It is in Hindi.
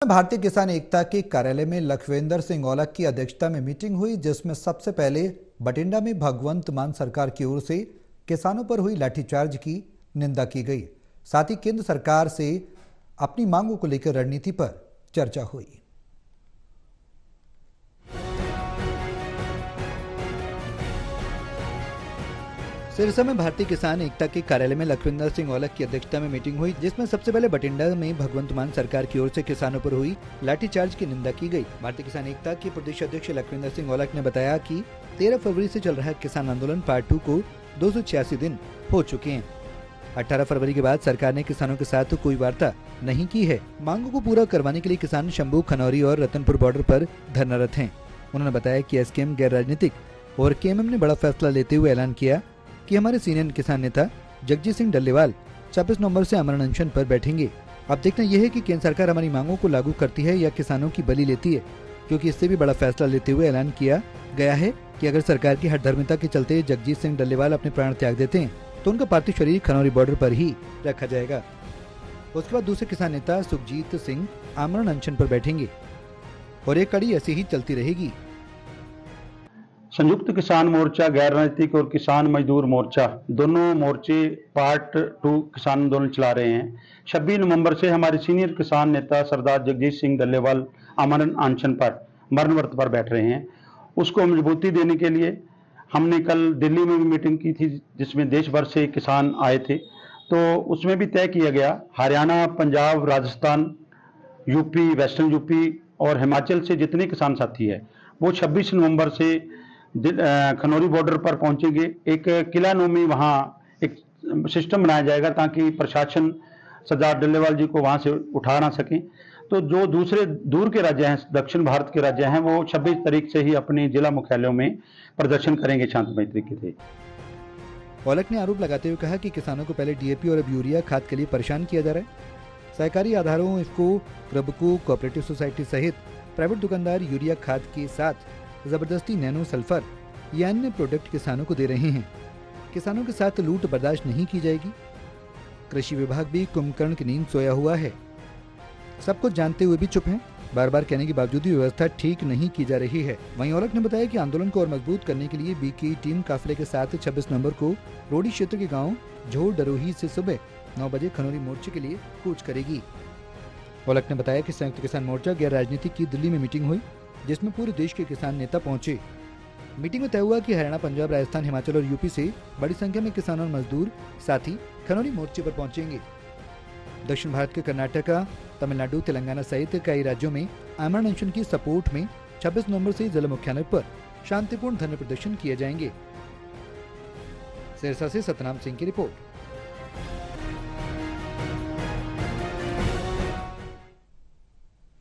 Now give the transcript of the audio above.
भारतीय किसान एकता के कार्यालय में लखविंदर सिंह औलख की अध्यक्षता में मीटिंग हुई, जिसमें सबसे पहले बठिंडा में भगवंत मान सरकार की ओर से किसानों पर हुई लाठीचार्ज की निंदा की गई। साथ ही केंद्र सरकार से अपनी मांगों को लेकर रणनीति पर चर्चा हुई। सिरसा में भारतीय किसान एकता के कार्यालय में लखविंदर सिंह औलख की अध्यक्षता में मीटिंग हुई, जिसमें सबसे पहले बठिंडा में भगवंत मान सरकार की ओर से किसानों पर हुई लाठीचार्ज की निंदा की गई। भारतीय किसान एकता के प्रदेश अध्यक्ष लखविंदर सिंह औलख ने बताया कि 13 फरवरी से चल रहा किसान आंदोलन पार्ट 2 को 286 दिन हो चुके हैं। 18 फरवरी के बाद सरकार ने किसानों के साथ कोई वार्ता नहीं की है। मांगों को पूरा करवाने के लिए किसान शंभू, खनौरी और रतनपुर बॉर्डर पर धरनारत हैं। उन्होंने बताया कि एसकेएम गैर राजनीतिक और केएमएम ने बड़ा फैसला लेते हुए ऐलान किया कि हमारे सीनियर किसान नेता जगजीत सिंह डल्लेवाल 26 नवंबर से आमरण अनशन पर बैठेंगे। अब देखना यह है कि केंद्र सरकार हमारी मांगों को लागू करती है या किसानों की बलि लेती है, क्योंकि इससे भी बड़ा फैसला लेते हुए ऐलान किया गया है कि अगर सरकार की हठधर्मिता के चलते जगजीत सिंह डल्लेवाल अपने प्राण त्याग देते हैं तो उनका पार्थिव शरीर खनौरी बॉर्डर पर ही रखा जाएगा। उसके बाद दूसरे किसान नेता सुखजीत सिंह आमरण अनशन पर बैठेंगे और ये कड़ी ऐसी ही चलती रहेगी। संयुक्त किसान मोर्चा, गैर राजनीतिक और किसान मजदूर मोर्चा दोनों मोर्चे पार्ट 2 किसान आंदोलन चला रहे हैं। 26 नवंबर से हमारे सीनियर किसान नेता सरदार जगजीत सिंह डल्लेवाल आमरण अनशन पर मरण व्रत पर बैठ रहे हैं। उसको मजबूती देने के लिए हमने कल दिल्ली में भी मीटिंग की थी, जिसमें देश भर से किसान आए थे। तो उसमें भी तय किया गया, Haryana, Punjab, Rajasthan, UP, western UP और हिमाचल से जितने किसान साथी है वो 26 नवंबर से खनौरी बॉर्डर पर पहुंचेंगे। एक किला नोमी वहां एक सिस्टम बनाया जाएगा ताकि प्रशासन सरदार डल्लेवाल जी को वहां से उठा ना सके। तो जो दूसरे दूर के राज्य हैं, दक्षिण भारत के राज्य हैं, वो 26 तारीख से ही अपने जिला मुख्यालयों में प्रदर्शन करेंगे शांतिमय तरीके से। औलख ने आरोप लगाते हुए कहा कि किसानों को पहले डीएपी और अब यूरिया खाद के लिए परेशान किया जा रहा है। सहकारी आधारों, इफको, रबको, कोऑपरेटिव सोसाइटी सहित प्राइवेट दुकानदार यूरिया खाद के साथ जबरदस्ती नैनो सल्फर या अन्य प्रोडक्ट किसानों को दे रहे हैं। किसानों के साथ लूट बर्दाश्त नहीं की जाएगी। कृषि विभाग भी कुंभकर्ण की नींद सोया हुआ है। सब कुछ जानते हुए भी चुप हैं। बार बार कहने के बावजूद भी व्यवस्था ठीक नहीं की जा रही है। वहीं औलख ने बताया कि आंदोलन को और मजबूत करने के लिए बी की टीम काफिले के साथ 26 नवंबर को रोडी क्षेत्र के गाँव झोड़ डरोही से सुबह 9 बजे खनौरी मोर्चे के लिए कूच करेगी। औलख ने बताया कि संयुक्त किसान मोर्चा गैर राजनीतिक की दिल्ली में मीटिंग हुई, जिसमें पूरे देश के किसान नेता पहुंचे। मीटिंग में तय हुआ कि हरियाणा, पंजाब, राजस्थान, हिमाचल और यूपी से बड़ी संख्या में किसान और मजदूर साथ ही खनौरी मोर्चे पर पहुंचेंगे। दक्षिण भारत के कर्नाटका, तमिलनाडु, तेलंगाना सहित कई राज्यों में आमरण अनशन की सपोर्ट में 26 नवंबर से जिला मुख्यालय पर शांतिपूर्ण धरने प्रदर्शन किए जाएंगे। सिरसा से सतनाम सिंह की रिपोर्ट।